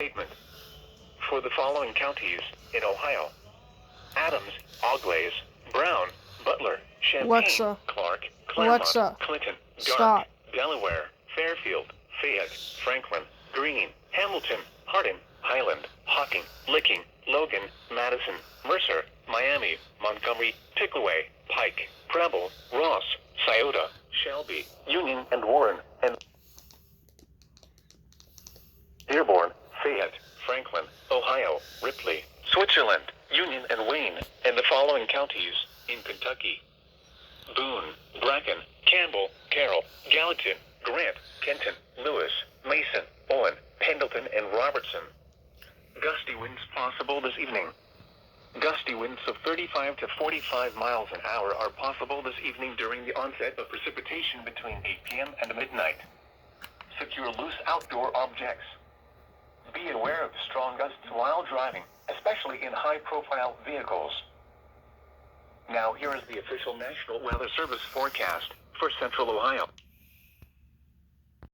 Statement. For the following counties in Ohio: Adams, Auglaize, Brown, Butler, Champaign, Alexa. Clark, Claremont, Alexa. Clinton, Stop. Gark, Delaware, Fairfield, Fayette, Franklin, Greene, Hamilton, Hardin, Highland, Hocking, Licking, Logan, Madison, Mercer, Miami, Montgomery, Pickaway, Pike, Preble, Ross, Scioto, Shelby, Union and Warren, and Dearborn, Fayette, Franklin, Ohio, Ripley, Switzerland, Union and Wayne, and the following counties in Kentucky: Boone, Bracken, Campbell, Carroll, Gallatin, Grant, Kenton, Lewis, Mason, Owen, Pendleton, and Robertson. Gusty winds possible this evening. Gusty winds of 35 to 45 miles an hour are possible this evening during the onset of precipitation between 8 p.m. and midnight. Secure loose outdoor objects. Be aware of strong gusts while driving, especially in high-profile vehicles. Now here is the official National Weather Service forecast for Central Ohio.